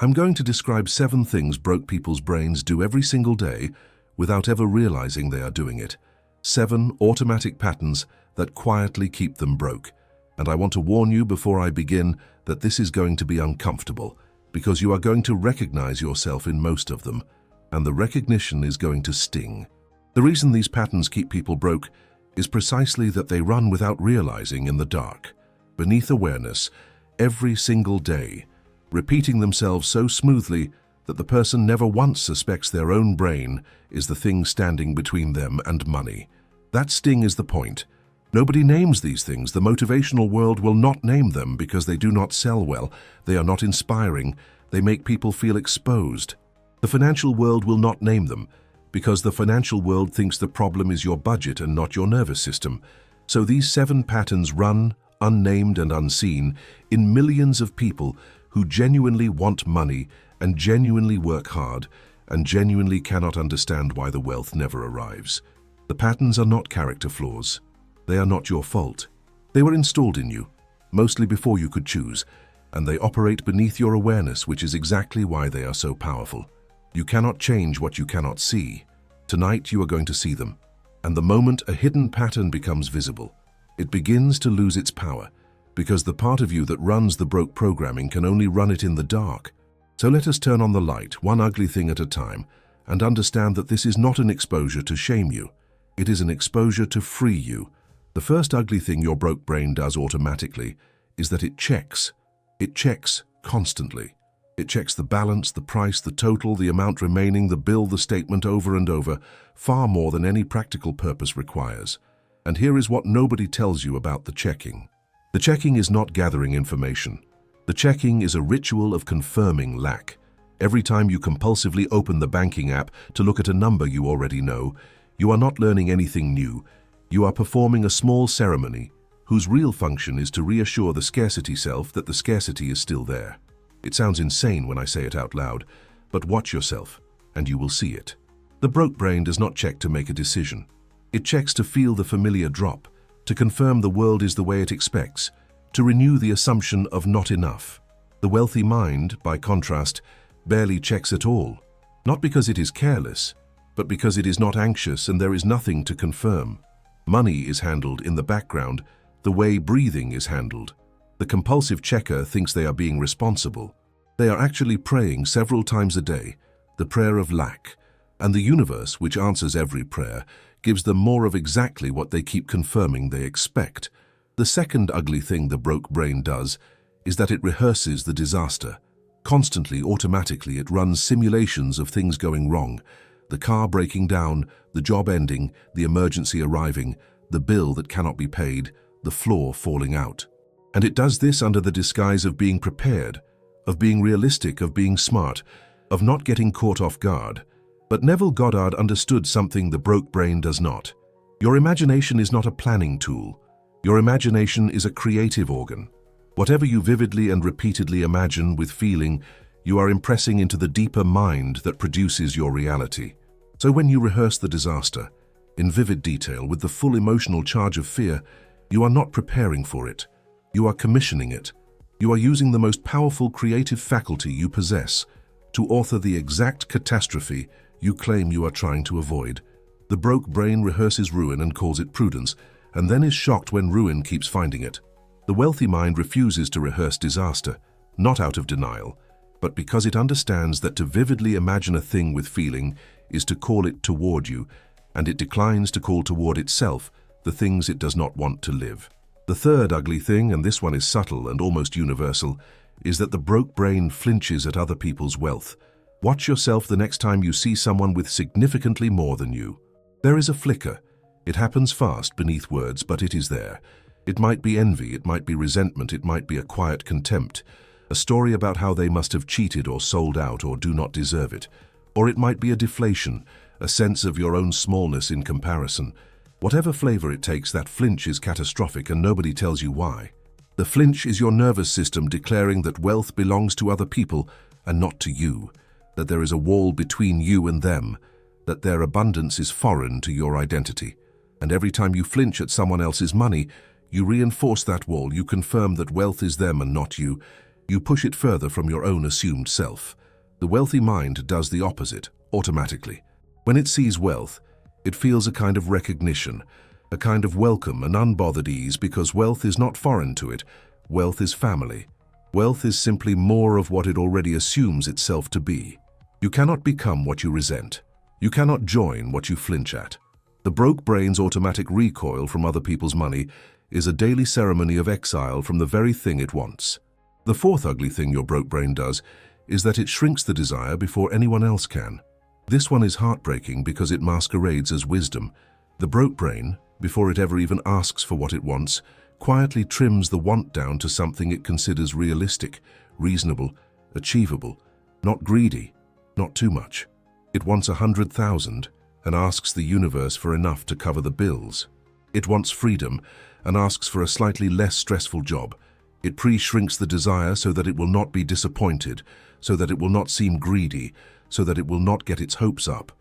I'm going to describe 7 things broke people's brains do every single day without ever realizing they are doing it. 7 automatic patterns that quietly keep them broke. And I want to warn you before I begin that this is going to be uncomfortable, because you are going to recognize yourself in most of them, and the recognition is going to sting. The reason these patterns keep people broke is precisely that they run without realizing in the dark, beneath awareness, every single day, repeating themselves so smoothly that the person never once suspects their own brain is the thing standing between them and money. That sting is the point. Nobody names these things. The motivational world will not name them because they do not sell well. They are not inspiring. They make people feel exposed. The financial world will not name them because the financial world thinks the problem is your budget and not your nervous system. So these 7 patterns run, unnamed and unseen, in millions of people who genuinely want money and genuinely work hard and genuinely cannot understand why the wealth never arrives. The patterns are not character flaws. They are not your fault. They were installed in you, mostly before you could choose, and they operate beneath your awareness, which is exactly why they are so powerful. You cannot change what you cannot see. Tonight you are going to see them, and the moment a hidden pattern becomes visible, it begins to lose its power, because the part of you that runs the broke programming can only run it in the dark. So let us turn on the light, one ugly thing at a time, and understand that this is not an exposure to shame you. It is an exposure to free you. The first ugly thing your broke brain does automatically is that it checks. It checks constantly. It checks the balance, the price, the total, the amount remaining, the bill, the statement over and over, far more than any practical purpose requires. And here is what nobody tells you about the checking. The checking is not gathering information. The checking is a ritual of confirming lack. Every time you compulsively open the banking app to look at a number you already know, you are not learning anything new. You are performing a small ceremony whose real function is to reassure the scarcity self that the scarcity is still there. It sounds insane when I say it out loud, but watch yourself and you will see it. The broke brain does not check to make a decision. It checks to feel the familiar drop, to confirm the world is the way it expects, to renew the assumption of not enough. The wealthy mind, by contrast, barely checks at all, not because it is careless, but because it is not anxious and there is nothing to confirm. Money is handled in the background, the way breathing is handled. The compulsive checker thinks they are being responsible. They are actually praying several times a day, the prayer of lack, and the universe, which answers every prayer, gives them more of exactly what they keep confirming they expect. The second ugly thing the broke brain does is that it rehearses the disaster. Constantly, automatically, it runs simulations of things going wrong. The car breaking down, the job ending, the emergency arriving, the bill that cannot be paid, the floor falling out. And it does this under the disguise of being prepared, of being realistic, of being smart, of not getting caught off guard. But Neville Goddard understood something the broke brain does not. Your imagination is not a planning tool. Your imagination is a creative organ. Whatever you vividly and repeatedly imagine with feeling, you are impressing into the deeper mind that produces your reality. So when you rehearse the disaster, in vivid detail with the full emotional charge of fear, you are not preparing for it. You are commissioning it. You are using the most powerful creative faculty you possess to author the exact catastrophe you claim you are trying to avoid. The broke brain rehearses ruin and calls it prudence, and then is shocked when ruin keeps finding it. The wealthy mind refuses to rehearse disaster, not out of denial, but because it understands that to vividly imagine a thing with feeling is to call it toward you, and it declines to call toward itself the things it does not want to live. The third ugly thing, and this one is subtle and almost universal, is that the broke brain flinches at other people's wealth. Watch yourself the next time you see someone with significantly more than you. There is a flicker. It happens fast beneath words, but it is there. It might be envy, it might be resentment, it might be a quiet contempt, a story about how they must have cheated or sold out or do not deserve it. Or it might be a deflation, a sense of your own smallness in comparison. Whatever flavor it takes, that flinch is catastrophic and nobody tells you why. The flinch is your nervous system declaring that wealth belongs to other people and not to you, that there is a wall between you and them, that their abundance is foreign to your identity. And every time you flinch at someone else's money, you reinforce that wall, you confirm that wealth is them and not you, You push it further from your own assumed self. The wealthy mind does the opposite, automatically. When it sees wealth, it feels a kind of recognition, a kind of welcome and unbothered ease, because wealth is not foreign to it. Wealth is family. Wealth is simply more of what it already assumes itself to be. You cannot become what you resent. You cannot join what you flinch at. The broke brain's automatic recoil from other people's money is a daily ceremony of exile from the very thing it wants. The fourth ugly thing your broke brain does is that it shrinks the desire before anyone else can. This one is heartbreaking because it masquerades as wisdom. The broke brain, before it ever even asks for what it wants, quietly trims the want down to something it considers realistic, reasonable, achievable, not greedy, not too much. It wants 100,000 and asks the universe for enough to cover the bills. It wants freedom and asks for a slightly less stressful job. It pre-shrinks the desire so that it will not be disappointed, so that it will not seem greedy, so that it will not get its hopes up.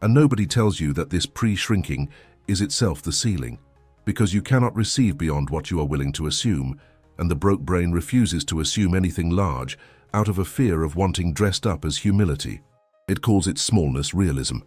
And nobody tells you that this pre-shrinking is itself the ceiling, because you cannot receive beyond what you are willing to assume, and the broke brain refuses to assume anything large out of a fear of wanting dressed up as humility. It calls its smallness realism.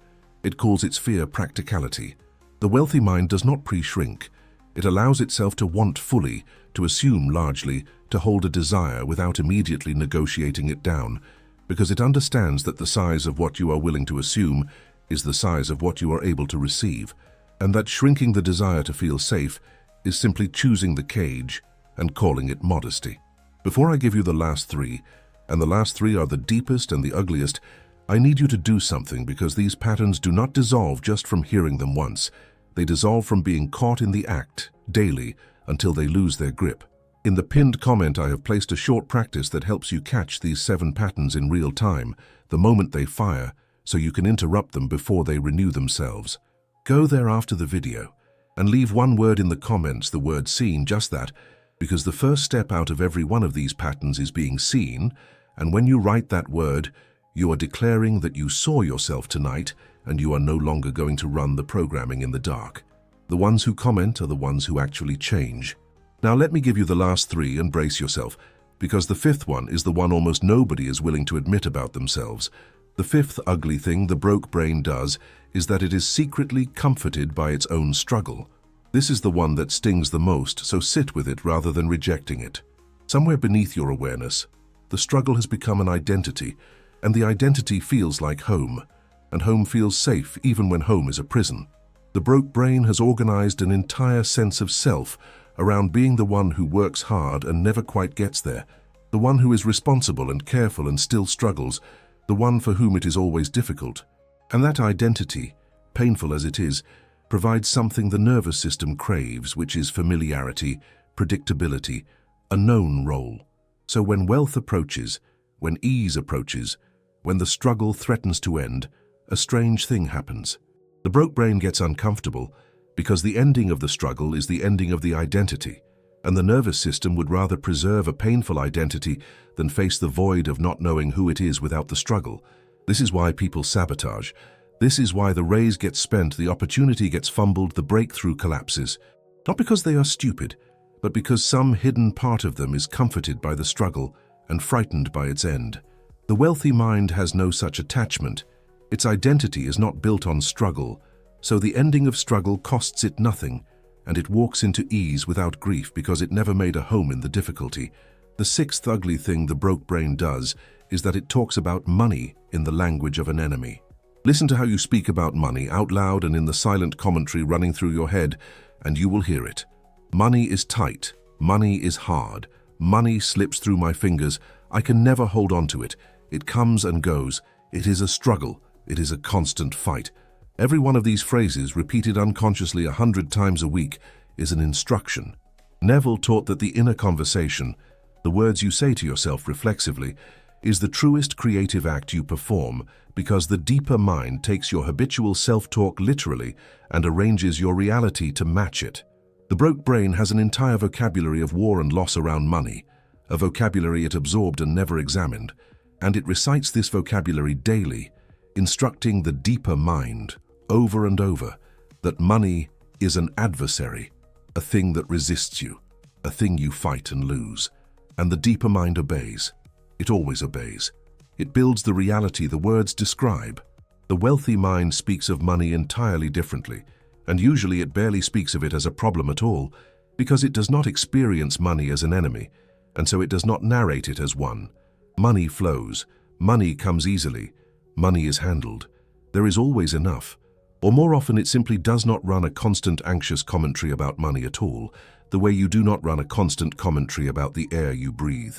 It calls its fear practicality. The wealthy mind does not pre-shrink. It allows itself to want fully, to assume largely, to hold a desire without immediately negotiating it down, because it understands that the size of what you are willing to assume is the size of what you are able to receive, and that shrinking the desire to feel safe is simply choosing the cage and calling it modesty. Before I give you the last three, and the last three are the deepest and the ugliest, I need you to do something, because these patterns do not dissolve just from hearing them once. They dissolve from being caught in the act, daily, until they lose their grip. In the pinned comment, I have placed a short practice that helps you catch these 7 patterns in real time, the moment they fire, so you can interrupt them before they renew themselves. Go there after the video and leave one word in the comments, the word seen, just that, because the first step out of every one of these patterns is being seen, and when you write that word, you are declaring that you saw yourself tonight and you are no longer going to run the programming in the dark. The ones who comment are the ones who actually change. Now let me give you the last 3 and brace yourself, because the 5th one is the one almost nobody is willing to admit about themselves. The 5th ugly thing the broke brain does is that it is secretly comforted by its own struggle. This is the one that stings the most, so sit with it rather than rejecting it. Somewhere beneath your awareness, the struggle has become an identity, and the identity feels like home, and home feels safe even when home is a prison. The broke brain has organized an entire sense of self around being the one who works hard and never quite gets there, the one who is responsible and careful and still struggles, the one for whom it is always difficult. And that identity, painful as it is, provides something the nervous system craves, which is familiarity, predictability, a known role. So when wealth approaches, when ease approaches, when the struggle threatens to end, a strange thing happens. The broke brain gets uncomfortable because the ending of the struggle is the ending of the identity, and the nervous system would rather preserve a painful identity than face the void of not knowing who it is without the struggle. This is why people sabotage. This is why the raise gets spent, the opportunity gets fumbled, the breakthrough collapses. Not because they are stupid, but because some hidden part of them is comforted by the struggle and frightened by its end. The wealthy mind has no such attachment. Its identity is not built on struggle, so the ending of struggle costs it nothing, and it walks into ease without grief because it never made a home in the difficulty. The 6th ugly thing the broke brain does is that it talks about money in the language of an enemy. Listen to how you speak about money out loud and in the silent commentary running through your head, and you will hear it. Money is tight. Money is hard. Money slips through my fingers. I can never hold on to it. It comes and goes. It is a struggle. It is a constant fight. Every one of these phrases, repeated unconsciously 100 times a week, is an instruction. Neville taught that the inner conversation, the words you say to yourself reflexively, is the truest creative act you perform, because the deeper mind takes your habitual self-talk literally and arranges your reality to match it. The broke brain has an entire vocabulary of war and loss around money, a vocabulary it absorbed and never examined, and it recites this vocabulary daily, instructing the deeper mind, over and over, that money is an adversary, a thing that resists you, a thing you fight and lose. And the deeper mind obeys. It always obeys. It builds the reality the words describe. The wealthy mind speaks of money entirely differently, and usually it barely speaks of it as a problem at all, because it does not experience money as an enemy, and so it does not narrate it as one. Money flows. Money comes easily. Money is handled. There is always enough. Or more often it simply does not run a constant anxious commentary about money at all, the way you do not run a constant commentary about the air you breathe.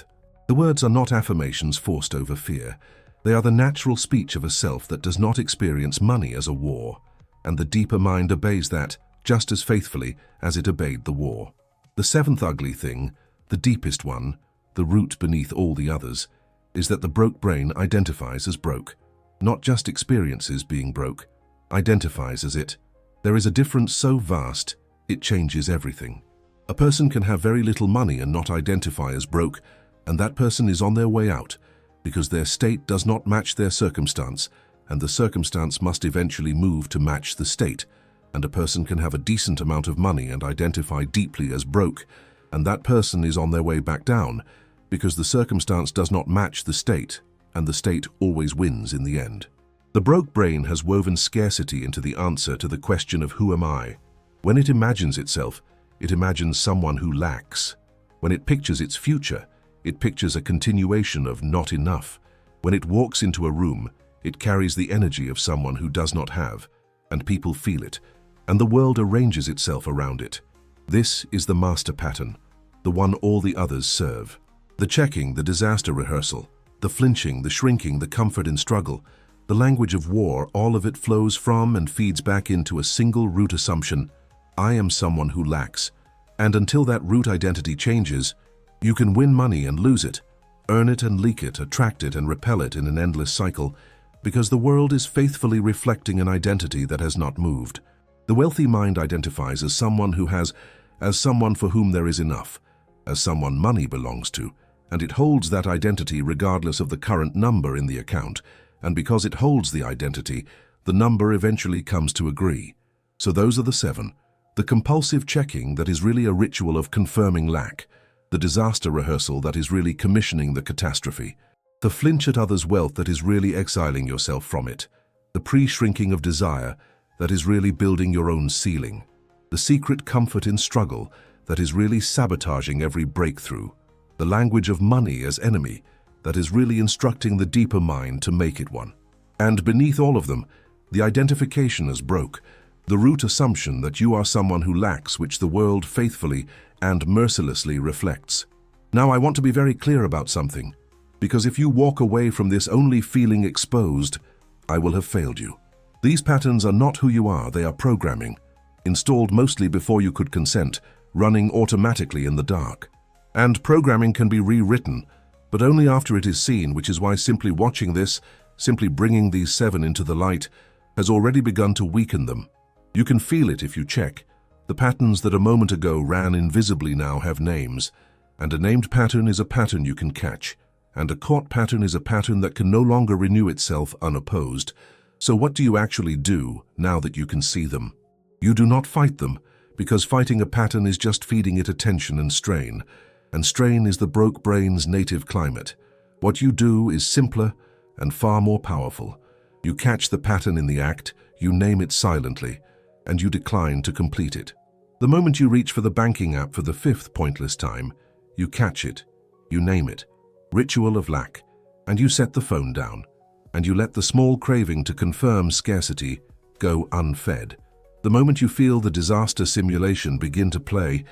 The words are not affirmations forced over fear. They are the natural speech of a self that does not experience money as a war, and the deeper mind obeys that just as faithfully as it obeyed the war. The seventh ugly thing, the deepest one, the root beneath all the others, is that the broke brain identifies as broke, not just experiences being broke, identifies as it. There is a difference so vast, it changes everything. A person can have very little money and not identify as broke, and that person is on their way out, because their state does not match their circumstance, and the circumstance must eventually move to match the state. And a person can have a decent amount of money and identify deeply as broke, and that person is on their way back down, because the circumstance does not match the state, and the state always wins in the end. The broke brain has woven scarcity into the answer to the question of who am I. When it imagines itself, it imagines someone who lacks. When it pictures its future, it pictures a continuation of not enough. When it walks into a room, it carries the energy of someone who does not have, and people feel it, and the world arranges itself around it. This is the master pattern, the one all the others serve. The checking, the disaster rehearsal, the flinching, the shrinking, the comfort in struggle, the language of war, all of it flows from and feeds back into a single root assumption: I am someone who lacks. And until that root identity changes, you can win money and lose it, earn it and leak it, attract it and repel it in an endless cycle, because the world is faithfully reflecting an identity that has not moved. The wealthy mind identifies as someone who has, as someone for whom there is enough, as someone money belongs to, and it holds that identity regardless of the current number in the account, and because it holds the identity, the number eventually comes to agree. So those are the seven. The compulsive checking that is really a ritual of confirming lack, the disaster rehearsal that is really commissioning the catastrophe, the flinch at others' wealth that is really exiling yourself from it, the pre-shrinking of desire that is really building your own ceiling, the secret comfort in struggle that is really sabotaging every breakthrough, the language of money as enemy that is really instructing the deeper mind to make it one. And beneath all of them, the identification as broke, the root assumption that you are someone who lacks, which the world faithfully and mercilessly reflects. Now I want to be very clear about something, because if you walk away from this only feeling exposed, I will have failed you. These patterns are not who you are, they are programming, installed mostly before you could consent, running automatically in the dark. And programming can be rewritten, but only after it is seen, which is why simply watching this, simply bringing these seven into the light, has already begun to weaken them. You can feel it if you check. The patterns that a moment ago ran invisibly now have names, and a named pattern is a pattern you can catch, and a caught pattern is a pattern that can no longer renew itself unopposed. So what do you actually do now that you can see them? You do not fight them, because fighting a pattern is just feeding it attention and strain is the broke brain's native climate. What you do is simpler and far more powerful. You catch the pattern in the act, you name it silently, and you decline to complete it. The moment you reach for the banking app for the fifth pointless time, you catch it, you name it, ritual of lack, and you set the phone down, and you let the small craving to confirm scarcity go unfed. The moment you feel the disaster simulation begin to play,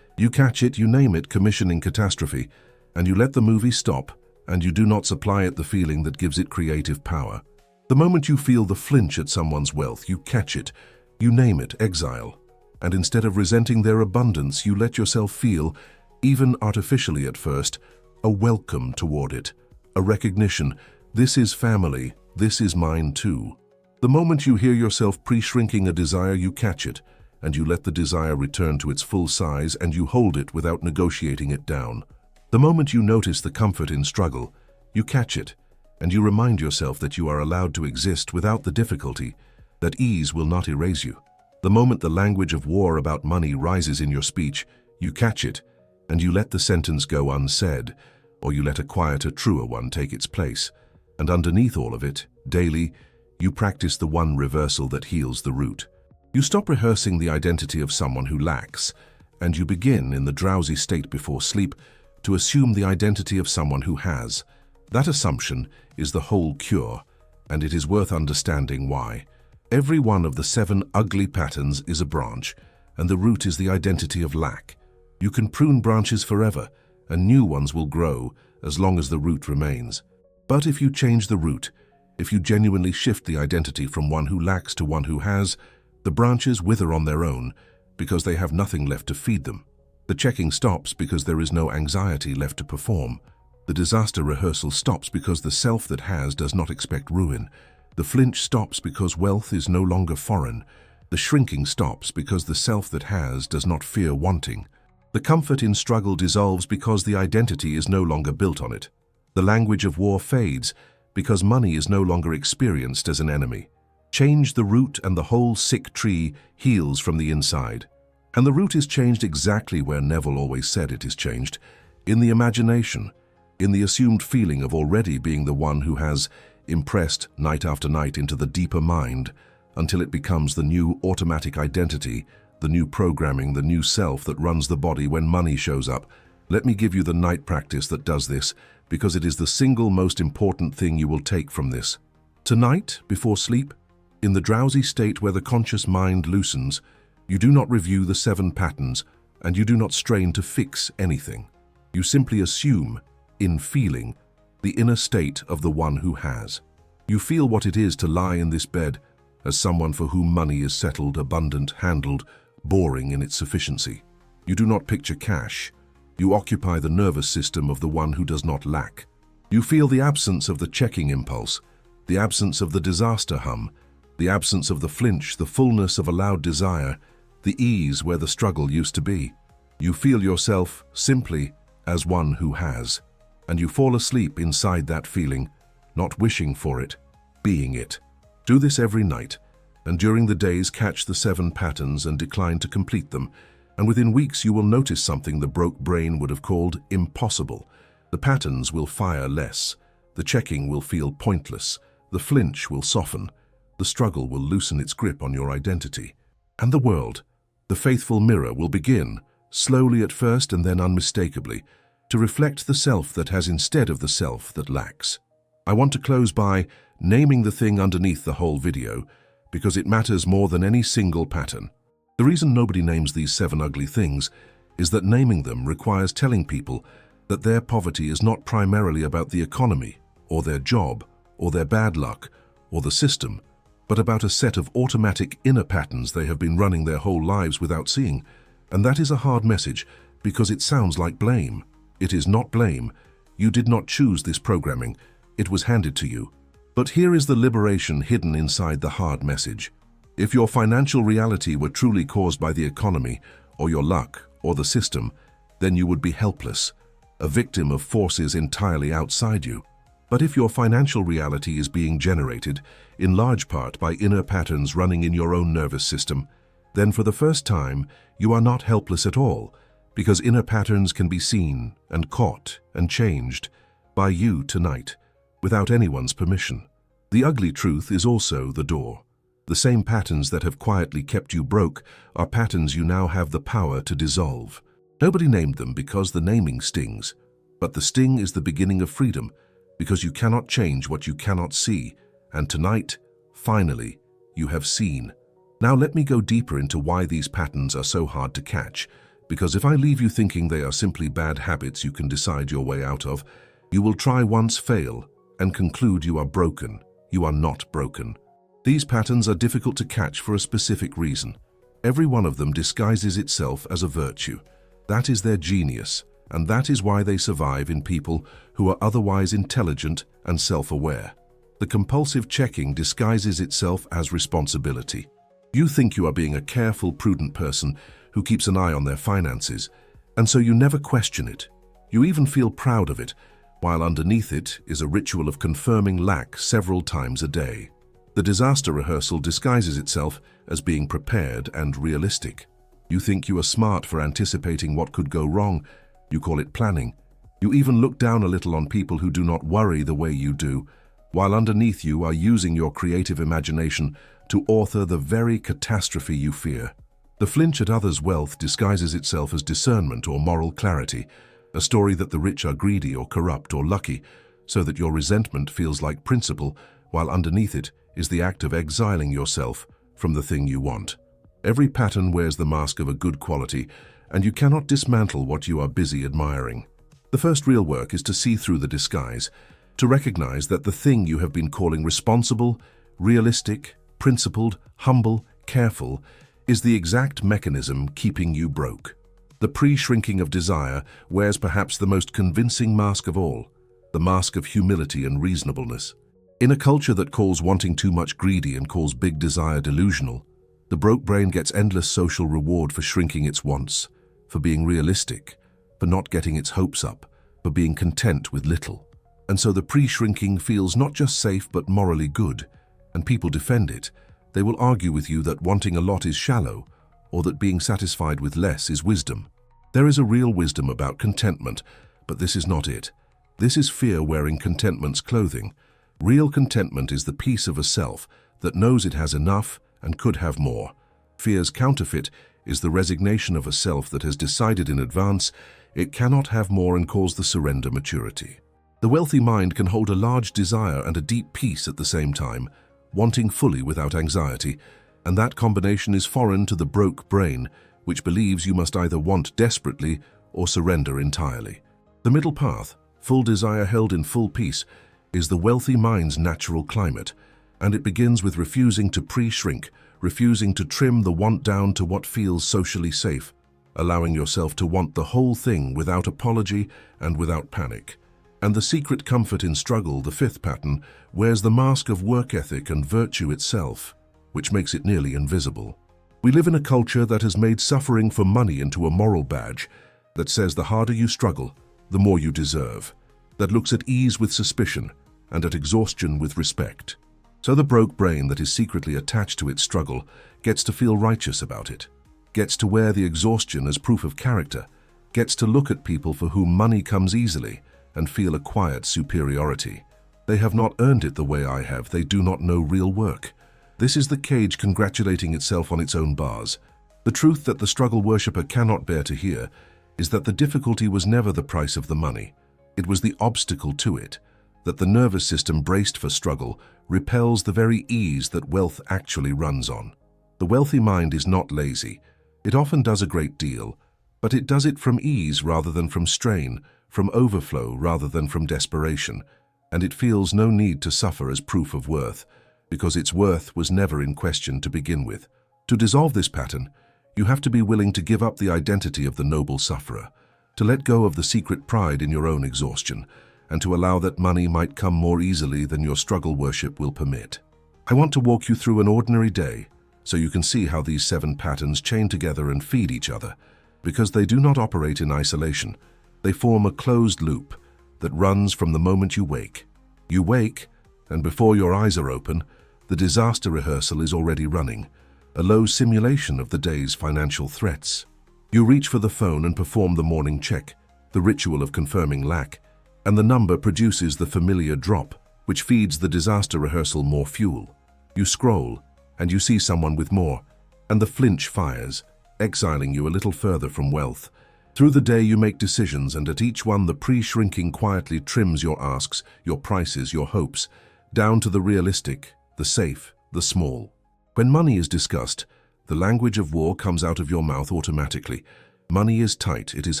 you catch it, you name it, commissioning catastrophe, and you let the movie stop, and you do not supply it the feeling that gives it creative power. The moment you feel the flinch at someone's wealth, you catch it, you name it, exile, and instead of resenting their abundance, you let yourself feel, even artificially at first, a welcome toward it, a recognition, this is family, this is mine too. The moment you hear yourself pre-shrinking a desire, you catch it, and you let the desire return to its full size, and you hold it without negotiating it down. The moment you notice the comfort in struggle, you catch it, and you remind yourself that you are allowed to exist without the difficulty, that ease will not erase you. The moment the language of war about money rises in your speech, you catch it, and you let the sentence go unsaid, or you let a quieter, truer one take its place. And underneath all of it, daily, you practice the one reversal that heals the root. You stop rehearsing the identity of someone who lacks, and you begin, in the drowsy state before sleep, to assume the identity of someone who has. That assumption is the whole cure, and it is worth understanding why. Every one of the 7 ugly patterns is a branch, and the root is the identity of lack. You can prune branches forever, and new ones will grow as long as the root remains. But if you change the root, if you genuinely shift the identity from one who lacks to one who has, the branches wither on their own because they have nothing left to feed them. The checking stops because there is no anxiety left to perform. The disaster rehearsal stops because the self that has does not expect ruin. The flinch stops because wealth is no longer foreign. The shrinking stops because the self that has does not fear wanting. The comfort in struggle dissolves because the identity is no longer built on it. The language of war fades because money is no longer experienced as an enemy. Change the root and the whole sick tree heals from the inside. And the root is changed exactly where Neville always said it is changed, in the imagination, in the assumed feeling of already being the one who has impressed night after night into the deeper mind, until it becomes the new automatic identity, the new programming, the new self that runs the body when money shows up. Let me give you the night practice that does this, because it is the single most important thing you will take from this. Tonight, before sleep, in the drowsy state where the conscious mind loosens, you do not review the 7 patterns, and you do not strain to fix anything. You simply assume, in feeling, the inner state of the one who has. You feel what it is to lie in this bed as someone for whom money is settled, abundant, handled, boring in its sufficiency. You do not picture cash. You occupy the nervous system of the one who does not lack. You feel the absence of the checking impulse, the absence of the disaster hum, the absence of the flinch, the fullness of a loud desire, the ease where the struggle used to be. You feel yourself simply as one who has, and you fall asleep inside that feeling, not wishing for it, being it. Do this every night, and during the days catch the 7 patterns and decline to complete them, and within weeks you will notice something the broke brain would have called impossible. The patterns will fire less, the checking will feel pointless, the flinch will soften, the struggle will loosen its grip on your identity. And the world, the faithful mirror, will begin, slowly at first and then unmistakably, to reflect the self that has instead of the self that lacks. I want to close by naming the thing underneath the whole video, because it matters more than any single pattern. The reason nobody names these 7 ugly things is that naming them requires telling people that their poverty is not primarily about the economy, or their job, or their bad luck, or the system, but about a set of automatic inner patterns they have been running their whole lives without seeing. And that is a hard message, because it sounds like blame. It is not blame. You did not choose this programming. It was handed to you. But here is the liberation hidden inside the hard message. If your financial reality were truly caused by the economy, or your luck, or the system, then you would be helpless, a victim of forces entirely outside you. But if your financial reality is being generated, in large part by inner patterns running in your own nervous system, then for the first time you are not helpless at all, because inner patterns can be seen and caught and changed by you tonight, without anyone's permission. The ugly truth is also the door. The same patterns that have quietly kept you broke are patterns you now have the power to dissolve. Nobody named them because the naming stings, but the sting is the beginning of freedom, because you cannot change what you cannot see, and tonight, finally, you have seen. Now let me go deeper into why these patterns are so hard to catch, because if I leave you thinking they are simply bad habits you can decide your way out of, you will try once, fail, and conclude you are broken. You are not broken. These patterns are difficult to catch for a specific reason. Every one of them disguises itself as a virtue. That is their genius, and that is why they survive in people who are otherwise intelligent and self-aware. The compulsive checking disguises itself as responsibility. You think you are being a careful, prudent person who keeps an eye on their finances, and so you never question it. You even feel proud of it, while underneath it is a ritual of confirming lack several times a day. The disaster rehearsal disguises itself as being prepared and realistic. You think you are smart for anticipating what could go wrong, You call it planning. You even look down a little on people who do not worry the way you do, while underneath you are using your creative imagination to author the very catastrophe you fear. The flinch at others' wealth disguises itself as discernment or moral clarity, a story that the rich are greedy or corrupt or lucky, so that your resentment feels like principle, while underneath it is the act of exiling yourself from the thing you want. Every pattern wears the mask of a good quality, and you cannot dismantle what you are busy admiring. The first real work is to see through the disguise, to recognize that the thing you have been calling responsible, realistic, principled, humble, careful, is the exact mechanism keeping you broke. The pre-shrinking of desire wears perhaps the most convincing mask of all, the mask of humility and reasonableness. In a culture that calls wanting too much greedy and calls big desire delusional, the broke brain gets endless social reward for shrinking its wants, for being realistic, for not getting its hopes up, for being content with little. And so the pre-shrinking feels not just safe but morally good, and people defend it. They will argue with you that wanting a lot is shallow, or that being satisfied with less is wisdom. There is a real wisdom about contentment, but this is not it. This is fear wearing contentment's clothing. Real contentment is the peace of a self that knows it has enough and could have more. Fear's counterfeit is the resignation of a self that has decided in advance it cannot have more and calls the surrender maturity. The wealthy mind can hold a large desire and a deep peace at the same time, wanting fully without anxiety, and that combination is foreign to the broke brain, which believes you must either want desperately or surrender entirely. The middle path, full desire held in full peace, is the wealthy mind's natural climate, and it begins with refusing to pre-shrink, refusing to trim the want down to what feels socially safe, allowing yourself to want the whole thing without apology and without panic. And the secret comfort in struggle, the fifth pattern, wears the mask of work ethic and virtue itself, which makes it nearly invisible. We live in a culture that has made suffering for money into a moral badge, that says the harder you struggle, the more you deserve, that looks at ease with suspicion and at exhaustion with respect. So the broke brain that is secretly attached to its struggle gets to feel righteous about it, gets to wear the exhaustion as proof of character, gets to look at people for whom money comes easily and feel a quiet superiority. They have not earned it the way I have. They do not know real work. This is the cage congratulating itself on its own bars. The truth that the struggle worshipper cannot bear to hear is that the difficulty was never the price of the money. It was the obstacle to it, that the nervous system braced for struggle repels the very ease that wealth actually runs on. The wealthy mind is not lazy. It often does a great deal, but it does it from ease rather than from strain, from overflow rather than from desperation, and it feels no need to suffer as proof of worth, because its worth was never in question to begin with. To dissolve this pattern, you have to be willing to give up the identity of the noble sufferer, to let go of the secret pride in your own exhaustion, and to allow that money might come more easily than your struggle worship will permit. I want to walk you through an ordinary day so you can see how these 7 patterns chain together and feed each other, because they do not operate in isolation. They form a closed loop that runs from the moment you wake. You wake, and before your eyes are open, the disaster rehearsal is already running, a low simulation of the day's financial threats. You reach for the phone and perform the morning check, the ritual of confirming lack, and the number produces the familiar drop, which feeds the disaster rehearsal more fuel. You scroll, and you see someone with more, and the flinch fires, exiling you a little further from wealth. Through the day you make decisions, and at each one the pre-shrinking quietly trims your asks, your prices, your hopes, down to the realistic, the safe, the small. When money is discussed, the language of war comes out of your mouth automatically. Money is tight, it is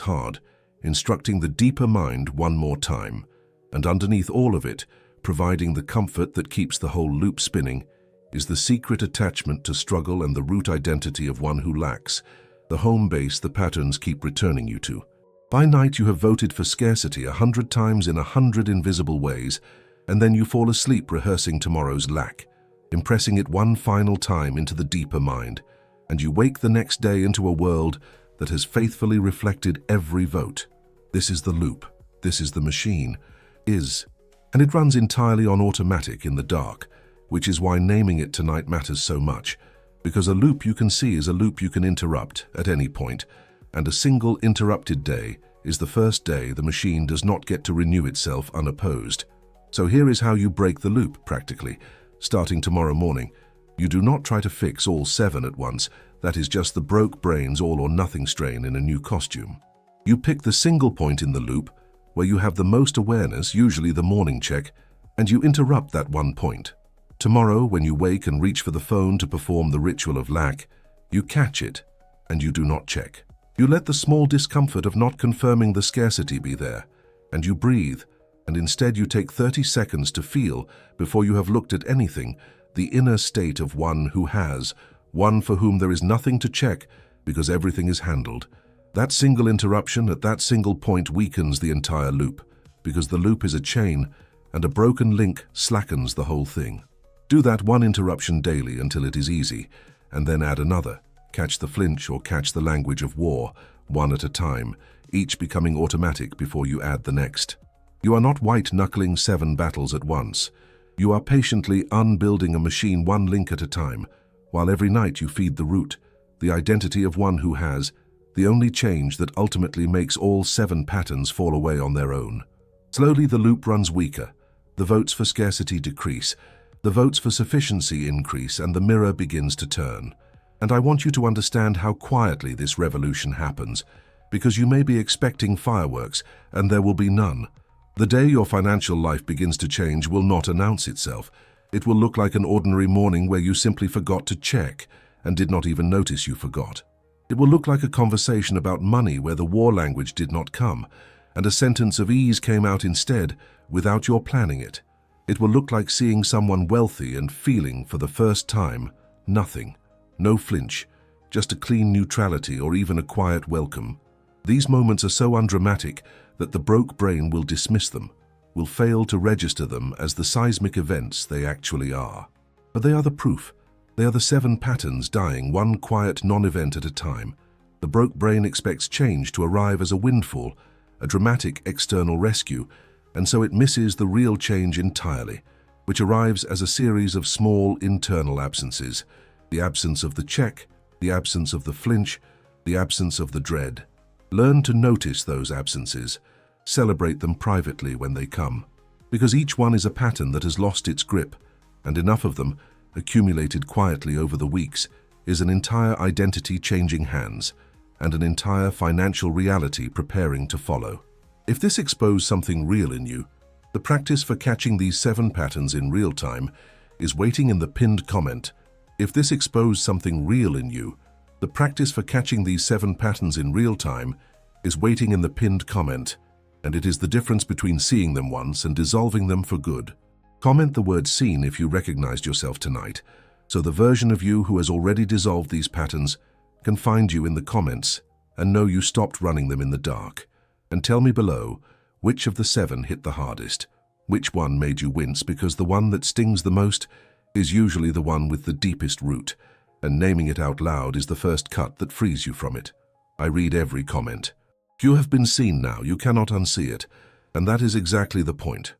hard, instructing the deeper mind one more time, and underneath all of it, providing the comfort that keeps the whole loop spinning, is the secret attachment to struggle and the root identity of one who lacks, the home base the patterns keep returning you to. By night you have voted for scarcity 100 times in 100 invisible ways, and then you fall asleep rehearsing tomorrow's lack, impressing it one final time into the deeper mind, and you wake the next day into a world that has faithfully reflected every vote. This is the loop, this is the machine, and it runs entirely on automatic in the dark, which is why naming it tonight matters so much, because a loop you can see is a loop you can interrupt at any point, and a single interrupted day is the first day the machine does not get to renew itself unopposed. So here is how you break the loop, practically. Starting tomorrow morning, you do not try to fix all 7 at once. That is just the broke brains all-or-nothing strain in a new costume. You pick the single point in the loop where you have the most awareness, usually the morning check, and you interrupt that one point. Tomorrow, when you wake and reach for the phone to perform the ritual of lack, you catch it, and you do not check. You let the small discomfort of not confirming the scarcity be there, and you breathe, and instead you take 30 seconds to feel, before you have looked at anything, the inner state of one who has, one for whom there is nothing to check because everything is handled. That single interruption at that single point weakens the entire loop, because the loop is a chain, and a broken link slackens the whole thing. Do that one interruption daily until it is easy, and then add another. Catch the flinch or catch the language of war, one at a time, each becoming automatic before you add the next. You are not white-knuckling 7 battles at once. You are patiently unbuilding a machine one link at a time, while every night you feed the root, the identity of one who has, the only change that ultimately makes all 7 patterns fall away on their own. Slowly the loop runs weaker, the votes for scarcity decrease, the votes for sufficiency increase, and the mirror begins to turn. And I want you to understand how quietly this revolution happens, because you may be expecting fireworks, and there will be none. The day your financial life begins to change will not announce itself. It will look like an ordinary morning where you simply forgot to check and did not even notice you forgot. It will look like a conversation about money where the war language did not come, and a sentence of ease came out instead without your planning it. It will look like seeing someone wealthy and feeling for the first time nothing. No flinch, just a clean neutrality or even a quiet welcome. These moments are so undramatic that the broke brain will dismiss them, will fail to register them as the seismic events they actually are. But they are the proof. They are the 7 patterns dying one quiet non-event at a time. The broke brain expects change to arrive as a windfall, a dramatic external rescue, and so it misses the real change entirely, which arrives as a series of small internal absences. The absence of the check, the absence of the flinch, the absence of the dread. Learn to notice those absences. Celebrate them privately when they come, because each one is a pattern that has lost its grip, and enough of them, accumulated quietly over the weeks, is an entire identity changing hands, and an entire financial reality preparing to follow. If this exposed something real in you, the practice for catching these 7 patterns in real time is waiting in the pinned comment. If this exposed something real in you, the practice for catching these 7 patterns in real time is waiting in the pinned comment, and it is the difference between seeing them once and dissolving them for good. Comment the word seen if you recognized yourself tonight, so the version of you who has already dissolved these patterns can find you in the comments and know you stopped running them in the dark. And tell me below, which of the 7 hit the hardest? Which one made you wince, because the one that stings the most is usually the one with the deepest root, and naming it out loud is the first cut that frees you from it. I read every comment. You have been seen now, you cannot unsee it, and that is exactly the point.